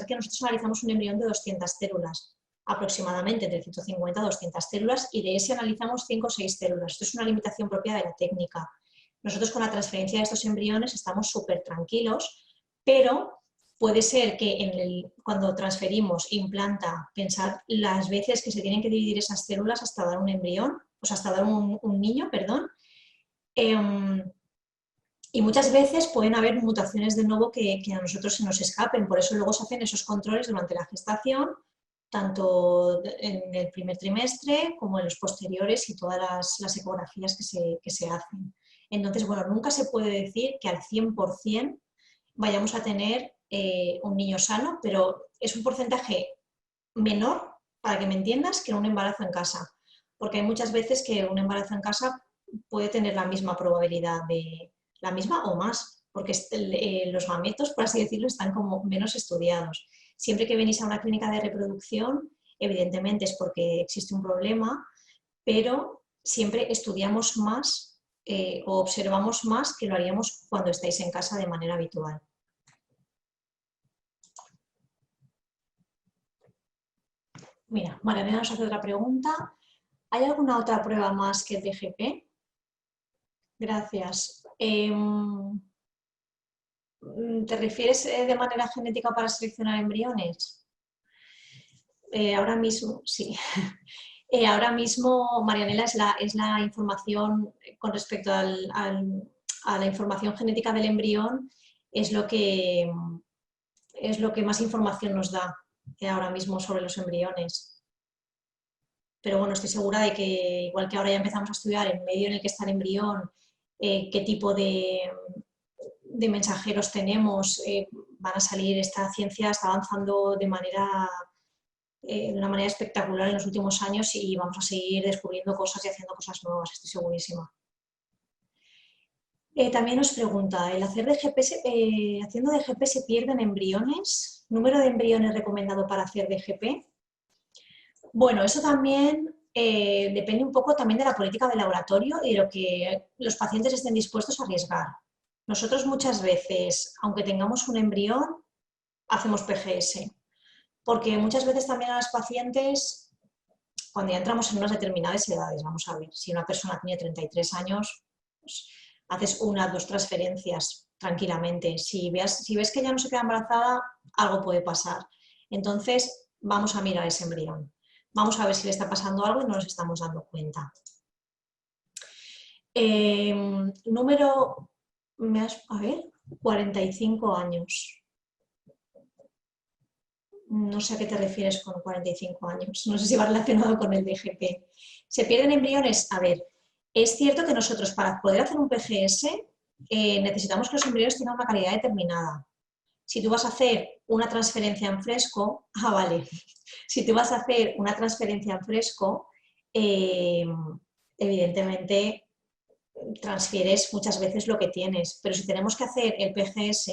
que nosotros analizamos un embrión de 200 células, aproximadamente entre 150 a 200 células, y de ese analizamos 5 o 6 células. Esto es una limitación propia de la técnica. Nosotros con la transferencia de estos embriones estamos súper tranquilos, pero puede ser que cuando transferimos implanta, pensar las veces que se tienen que dividir esas células hasta dar un embrión, o sea, hasta dar un niño, perdón. Y muchas veces pueden haber mutaciones de nuevo que a nosotros se nos escapen, por eso luego se hacen esos controles durante la gestación, tanto en el primer trimestre como en los posteriores y todas las ecografías que se hacen. Entonces, bueno, nunca se puede decir que al 100% vayamos a tener un niño sano, pero es un porcentaje menor, para que me entiendas, que un embarazo en casa. Porque hay muchas veces que un embarazo en casa puede tener la misma probabilidad la misma o más, porque los gametos, por así decirlo, están como menos estudiados. Siempre que venís a una clínica de reproducción, evidentemente es porque existe un problema, pero siempre estudiamos más o observamos más que lo haríamos cuando estáis en casa de manera habitual. Mira, Marianela nos hace otra pregunta. ¿Hay alguna otra prueba más que el DGP? Gracias. ¿Te refieres de manera genética para seleccionar embriones? Ahora mismo, sí. Ahora mismo, Marianela, es la información con respecto a la información genética del embrión, es lo que, es lo que más información nos da ahora mismo sobre los embriones. Pero bueno, estoy segura de que, igual que ahora ya empezamos a estudiar el medio en el que está el embrión, qué tipo de mensajeros tenemos, van a salir, esta ciencia está avanzando de una manera espectacular en los últimos años y vamos a seguir descubriendo cosas y haciendo cosas nuevas, estoy segurísima. También nos pregunta, ¿el hacer haciendo DGP se pierden embriones? ¿Número de embriones recomendado para hacer DGP? Bueno, eso también depende un poco también de la política del laboratorio y de lo que los pacientes estén dispuestos a arriesgar. Nosotros muchas veces, aunque tengamos un embrión, hacemos PGS, porque muchas veces también a las pacientes, cuando ya entramos en unas determinadas edades, vamos a ver, si una persona tiene 33 años, pues haces una o dos transferencias tranquilamente. Si ves que ya no se queda embarazada, algo puede pasar. Entonces, vamos a mirar ese embrión. Vamos a ver si le está pasando algo y no nos estamos dando cuenta. Número, a ver, 45 años. No sé a qué te refieres con 45 años. No sé si va relacionado con el DGP. ¿Se pierden embriones? A ver, es cierto que nosotros para poder hacer un PGS necesitamos que los embriones tengan una calidad determinada. Si tú vas a hacer una transferencia en fresco, vale, si tú vas a hacer una transferencia en fresco, evidentemente transfieres muchas veces lo que tienes, pero si tenemos que hacer el PGS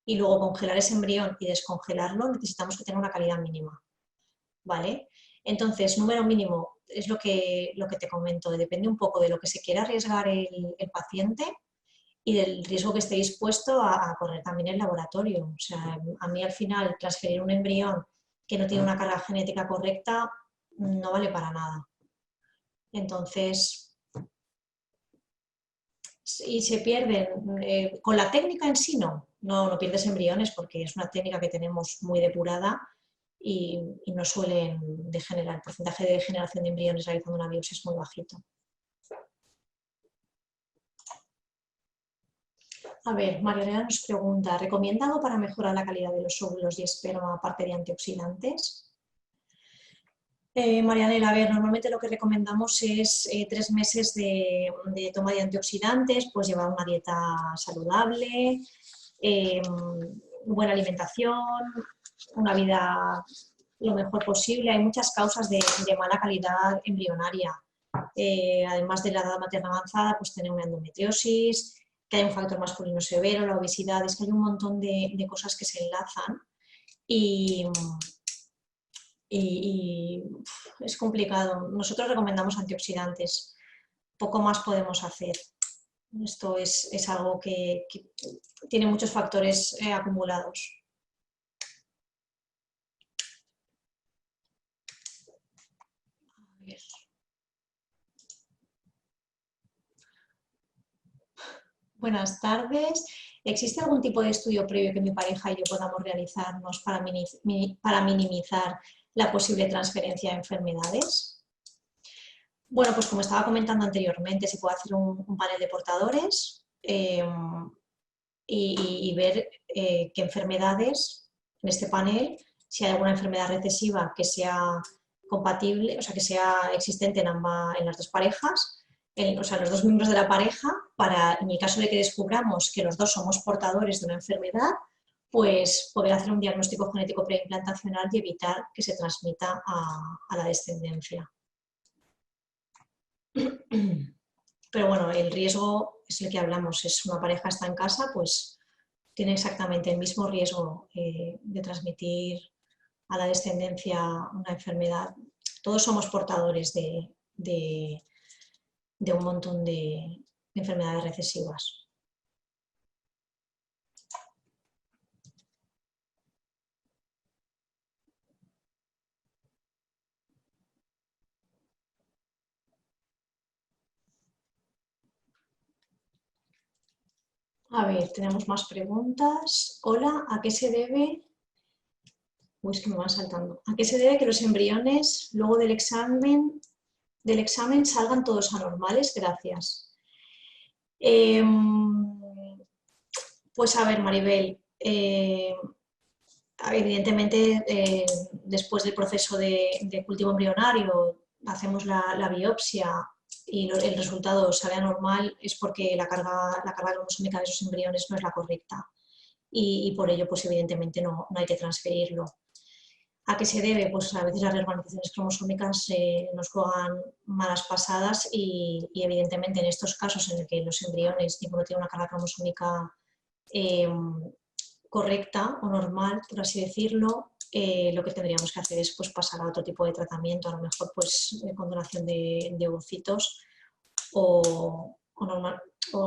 y luego congelar ese embrión y descongelarlo, necesitamos que tenga una calidad mínima, ¿vale? Entonces, número mínimo es lo que te comento, depende un poco de lo que se quiera arriesgar el paciente y del riesgo que esté dispuesto a correr también el laboratorio. O sea, a mí al final transferir un embrión que no tiene una carga genética correcta no vale para nada. Entonces, y se pierden, con la técnica en sí no pierdes embriones porque es una técnica que tenemos muy depurada y no suelen degenerar. El porcentaje de degeneración de embriones realizando una biopsia es muy bajito. A ver, Marianela nos pregunta, ¿recomienda algo para mejorar la calidad de los óvulos y esperma aparte de antioxidantes? Marianela, a ver, normalmente lo que recomendamos es 3 meses de toma de antioxidantes, pues llevar una dieta saludable, buena alimentación, una vida lo mejor posible. Hay muchas causas de mala calidad embrionaria. Además de la edad materna avanzada, pues tener una endometriosis, que hay un factor masculino severo, la obesidad, es que hay un montón de cosas que se enlazan y es complicado. Nosotros recomendamos antioxidantes, poco más podemos hacer. Esto es algo que tiene muchos factores acumulados. A ver. Buenas tardes. ¿Existe algún tipo de estudio previo que mi pareja y yo podamos realizarnos para minimizar la posible transferencia de enfermedades? Bueno, pues como estaba comentando anteriormente, se puede hacer un panel de portadores y ver qué enfermedades en este panel, si hay alguna enfermedad recesiva que sea compatible, o sea, que sea existente en las dos parejas, o sea, los dos miembros de la pareja, para, en el caso de que descubramos que los dos somos portadores de una enfermedad, pues poder hacer un diagnóstico genético preimplantacional y evitar que se transmita a la descendencia. Pero bueno, el riesgo es el que hablamos, es una pareja está en casa, pues tiene exactamente el mismo riesgo de transmitir a la descendencia una enfermedad. Todos somos portadores de un montón de enfermedades recesivas. A ver, tenemos más preguntas. Hola, ¿a qué se debe Uy, es que me van saltando. ¿A qué se debe que los embriones luego del examen salgan todos anormales? Gracias. Pues a ver, Maribel, evidentemente después del proceso de cultivo embrionario hacemos la biopsia y el resultado sale anormal, es porque la carga cromosómica de esos embriones no es la correcta y por ello pues evidentemente no hay que transferirlo. ¿A qué se debe? Pues a veces las reorganizaciones cromosómicas nos juegan malas pasadas y evidentemente en estos casos en el que los embriones ninguno tiene una carga cromosómica correcta o normal, por así decirlo, lo que tendríamos que hacer es pues, pasar a otro tipo de tratamiento, a lo mejor pues, con donación de ovocitos o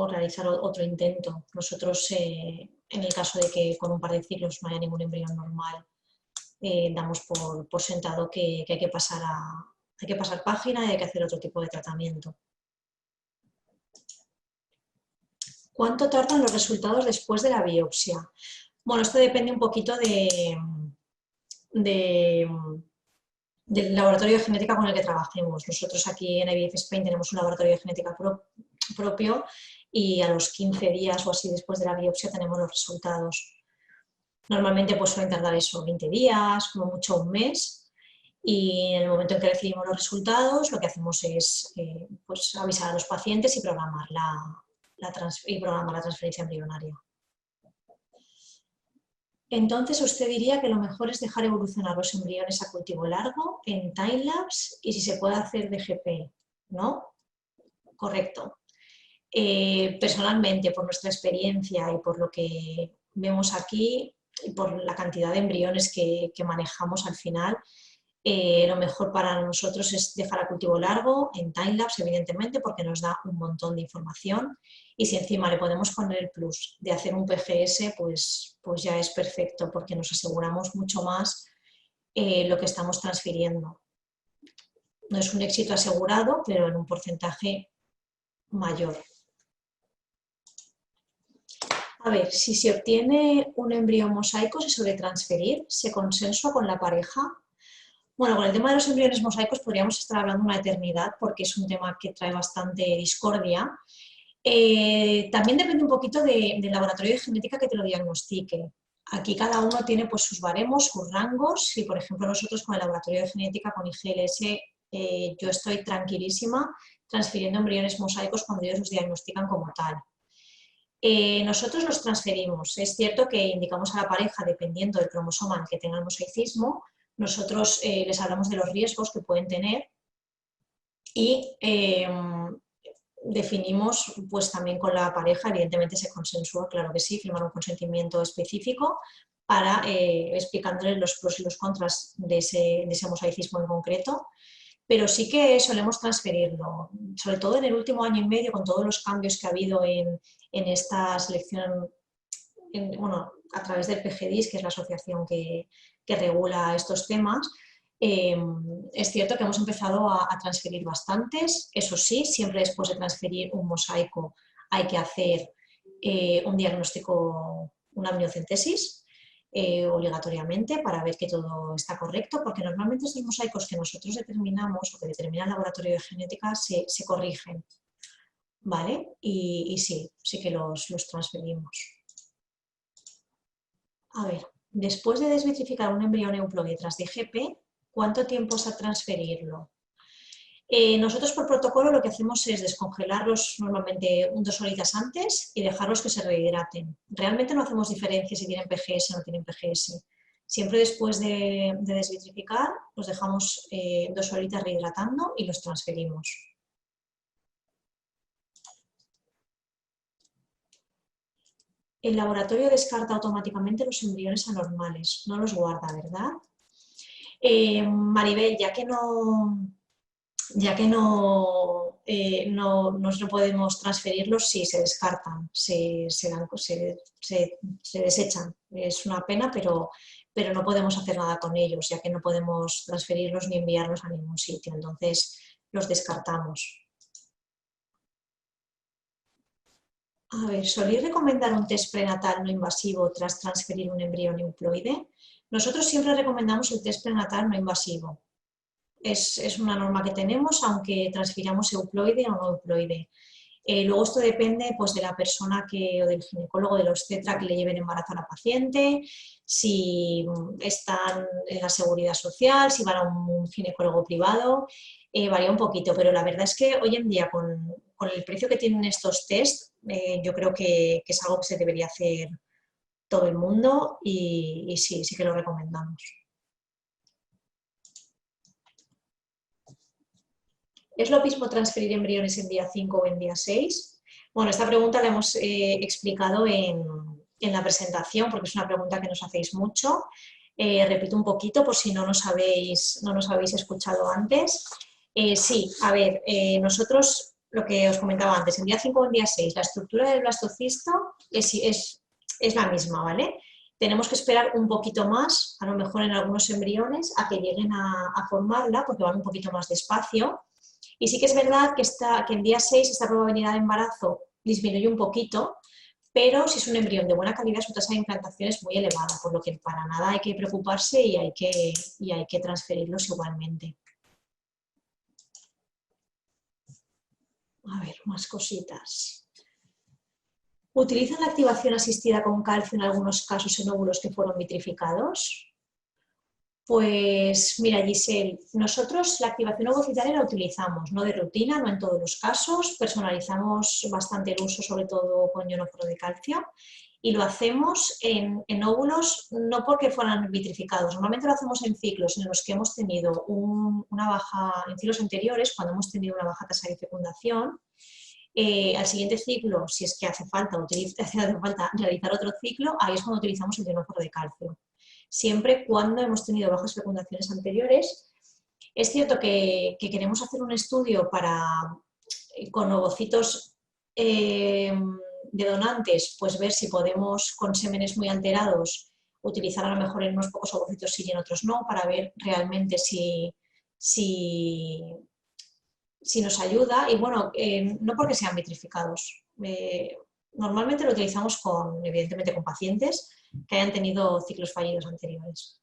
realizar otro intento. Nosotros, en el caso de que con un par de ciclos no haya ningún embrión normal, damos por sentado que hay que pasar página y hay que hacer otro tipo de tratamiento. ¿Cuánto tardan los resultados después de la biopsia? Bueno, esto depende un poquito del laboratorio de genética con el que trabajemos. Nosotros aquí en IVF Spain tenemos un laboratorio de genética propio y a los 15 días o así después de la biopsia tenemos los resultados. Normalmente pues suelen tardar eso 20 días, como mucho un mes, y en el momento en que recibimos los resultados lo que hacemos es pues avisar a los pacientes y programar la transferencia embrionaria. Entonces usted diría que lo mejor es dejar evolucionar los embriones a cultivo largo en timelapse y si se puede hacer DGP, ¿no? Correcto. Personalmente, por nuestra experiencia y por lo que vemos aquí y por la cantidad de embriones que manejamos al final, lo mejor para nosotros es dejar a cultivo largo en timelapse, evidentemente, porque nos da un montón de información y si encima le podemos poner el plus de hacer un PGS, pues ya es perfecto porque nos aseguramos mucho más lo que estamos transfiriendo. No es un éxito asegurado, pero en un porcentaje mayor. A ver, si se obtiene un embrión mosaico, ¿se suele transferir? ¿Se consensúa con la pareja? Bueno, con el tema de los embriones mosaicos podríamos estar hablando una eternidad porque es un tema que trae bastante discordia. También depende un poquito del laboratorio de genética que te lo diagnostique. Aquí cada uno tiene pues, sus baremos, sus rangos y, por ejemplo, nosotros con el laboratorio de genética, con IGLS, yo estoy tranquilísima transfiriendo embriones mosaicos cuando ellos los diagnostican como tal. Nosotros los transferimos. Es cierto que indicamos a la pareja, dependiendo del cromosoma en que tenga el mosaicismo, nosotros les hablamos de los riesgos que pueden tener y definimos pues también con la pareja, evidentemente se consensúa, claro que sí, firmar un consentimiento específico para explicándoles los pros y los contras de ese mosaicismo en concreto, pero sí que solemos transferirlo, sobre todo en el último año y medio con todos los cambios que ha habido en esta selección, bueno, a través del PGDIS, que es la asociación que regula estos temas. Es cierto que hemos empezado a transferir bastantes, eso sí, siempre después de transferir un mosaico hay que hacer un diagnóstico, una amniocentesis, obligatoriamente para ver que todo está correcto, porque normalmente estos mosaicos que nosotros determinamos o que determina el laboratorio de genética se corrigen, ¿vale? Y sí que los transferimos. A ver, después de desvitrificar un embrión euploide tras DGP, ¿cuánto tiempo es a transferirlo? Nosotros por protocolo lo que hacemos es descongelarlos normalmente 2 horitas antes y dejarlos que se rehidraten. Realmente no hacemos diferencia si tienen PGS o no tienen PGS. Siempre después de desvitrificar los dejamos 2 horitas rehidratando y los transferimos. El laboratorio descarta automáticamente los embriones anormales, no los guarda, ¿verdad? Maribel, ya que no podemos transferirlos, sí, se descartan, se desechan. Es una pena, pero no podemos hacer nada con ellos, ya que no podemos transferirlos ni enviarlos a ningún sitio, entonces los descartamos. A ver, ¿solís recomendar un test prenatal no invasivo tras transferir un embrión euploide? Nosotros siempre recomendamos el test prenatal no invasivo. Es una norma que tenemos, aunque transfiramos euploide o no euploide. Luego esto depende pues, de la persona o del ginecólogo, del obstetra que le lleven embarazo a la paciente, si están en la seguridad social, si van a un ginecólogo privado, varía un poquito, pero la verdad es que hoy en día con el precio que tienen estos test, yo creo que es algo que se debería hacer todo el mundo y sí, sí que lo recomendamos. ¿Es lo mismo transferir embriones en día 5 o en día 6? Bueno, esta pregunta la hemos explicado en la presentación porque es una pregunta que nos hacéis mucho. Repito un poquito por si no nos habéis escuchado antes. Sí, a ver, nosotros lo que os comentaba antes, en día 5 o en día 6, la estructura del blastocisto es la misma, ¿vale? Tenemos que esperar un poquito más, a lo mejor en algunos embriones, a que lleguen a formarla porque van un poquito más despacio. Y sí que es verdad que en día 6 esta probabilidad de embarazo disminuye un poquito, pero si es un embrión de buena calidad su tasa de implantación es muy elevada, por lo que para nada hay que preocuparse y hay que transferirlos igualmente. A ver, más cositas. ¿Utilizan la activación asistida con calcio en algunos casos en óvulos que fueron vitrificados? Pues mira, Giselle, nosotros la activación ovocitaria la utilizamos, no de rutina, no en todos los casos, personalizamos bastante el uso, sobre todo con ionóforo de calcio, y lo hacemos en óvulos no porque fueran vitrificados, normalmente lo hacemos en ciclos en los que hemos tenido una baja, en ciclos anteriores, cuando hemos tenido una baja tasa de fecundación. Al siguiente ciclo, si es que hace falta realizar otro ciclo, ahí es cuando utilizamos el ionóforo de calcio. Siempre cuando hemos tenido bajas fecundaciones anteriores. Es cierto que queremos hacer un estudio con ovocitos de donantes, pues ver si podemos con sémenes muy alterados utilizar a lo mejor en unos pocos ovocitos sí y en otros no, para ver realmente si nos ayuda. Y bueno, no porque sean vitrificados. Normalmente lo utilizamos evidentemente con pacientes que hayan tenido ciclos fallidos anteriores.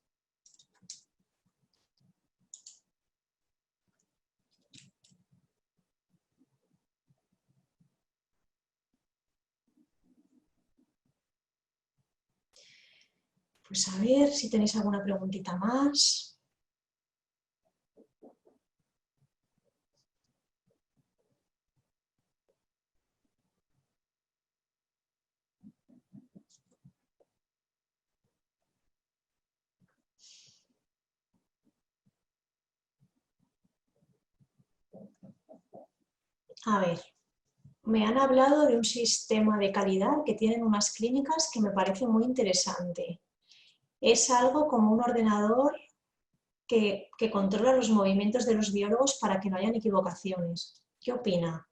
Pues a ver si tenéis alguna preguntita más. A ver, me han hablado de un sistema de calidad que tienen unas clínicas que me parece muy interesante. Es algo como un ordenador que controla los movimientos de los biólogos para que no hayan equivocaciones. ¿Qué opina?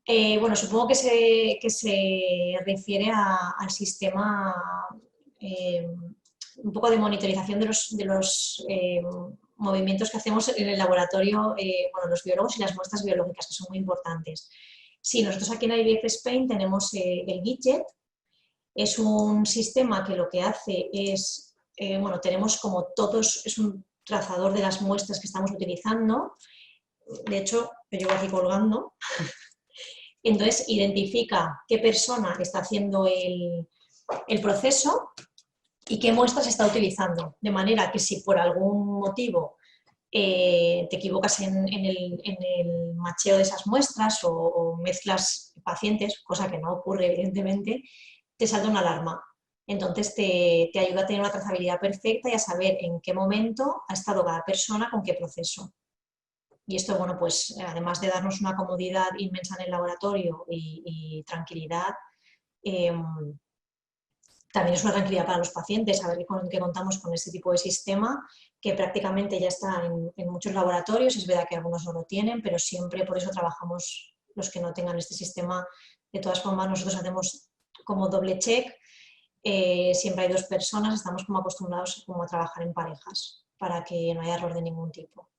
Bueno, supongo que se refiere al sistema, un poco de monitorización de los movimientos que hacemos en el laboratorio, bueno, los biólogos y las muestras biológicas, que son muy importantes. Sí, nosotros aquí en IVF Spain tenemos el Gidget. Es un sistema que lo que hace es, bueno, tenemos como todos, es un trazador de las muestras que estamos utilizando. De hecho, lo llevo aquí colgando. Entonces, identifica qué persona está haciendo el proceso y qué muestras está utilizando. De manera que si por algún motivo te equivocas en el macheo de esas muestras o mezclas pacientes, cosa que no ocurre evidentemente, te salta una alarma. Entonces te ayuda a tener una trazabilidad perfecta y a saber en qué momento ha estado cada persona con qué proceso. Y esto, bueno, pues además de darnos una comodidad inmensa en el laboratorio y tranquilidad, también es una tranquilidad para los pacientes saber que contamos con este tipo de sistema que prácticamente ya está en muchos laboratorios. Es verdad que algunos no lo tienen, pero siempre por eso trabajamos los que no tengan este sistema. De todas formas, nosotros hacemos como doble check. Siempre hay dos personas, estamos como acostumbrados como a trabajar en parejas para que no haya error de ningún tipo.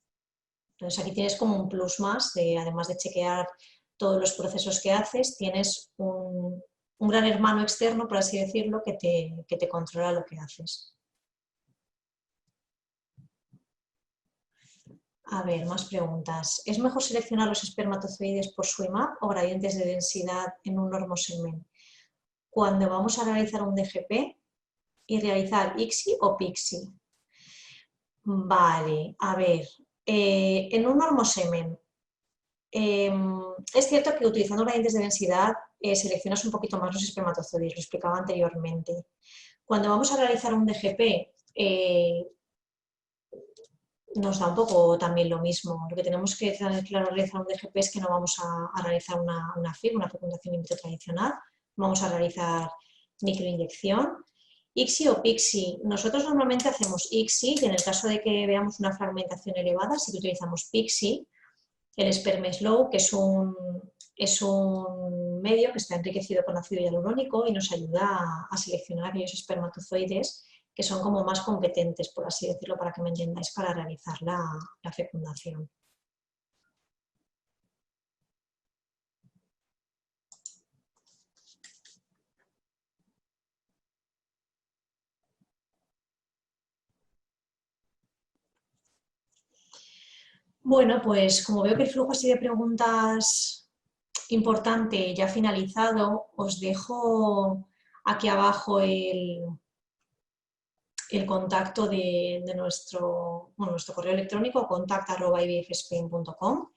Entonces aquí tienes como un plus más, además de chequear todos los procesos que haces, tienes un gran hermano externo, por así decirlo, que te controla lo que haces. A ver, más preguntas. ¿Es mejor seleccionar los espermatozoides por SWIMAP o gradientes de densidad en un normosegment cuando vamos a realizar un DGP y realizar ICSI o PICSI? Vale, a ver, en un normosegment es cierto que utilizando gradientes de densidad seleccionas un poquito más los espermatozoides, lo explicaba anteriormente. Cuando vamos a realizar un DGP nos da un poco también lo mismo. Lo que tenemos que tener claro al realizar un DGP es que no vamos a realizar una FIV, una fecundación in vitro tradicional, vamos a realizar microinyección. ICSI o PICSI. Nosotros normalmente hacemos ICSI y en el caso de que veamos una fragmentación elevada sí que utilizamos PICSI. El Sperm Slow, que es un medio que está enriquecido con ácido hialurónico y nos ayuda a seleccionar aquellos espermatozoides que son como más competentes, por así decirlo, para que me entendáis, para realizar la fecundación. Bueno, pues como veo que el flujo así de preguntas importante ya ha finalizado, os dejo aquí abajo el contacto de nuestro correo electrónico contact@ivfspain.com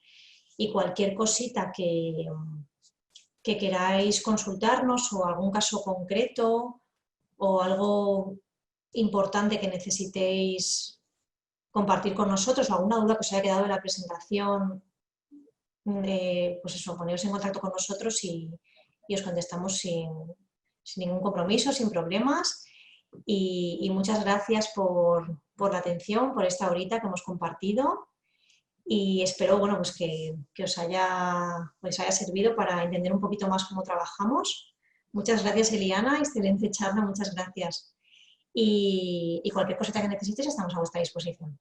y cualquier cosita que queráis consultarnos o algún caso concreto o algo importante que necesitéis compartir con nosotros o alguna duda que os haya quedado de la presentación, pues eso, poneros en contacto con nosotros y os contestamos sin ningún compromiso, sin problemas. Y muchas gracias por la atención, por esta horita que hemos compartido y espero bueno, pues que os haya servido para entender un poquito más cómo trabajamos. Muchas gracias, Eliana, excelente charla, muchas gracias. Y cualquier cosita que necesitéis estamos a vuestra disposición.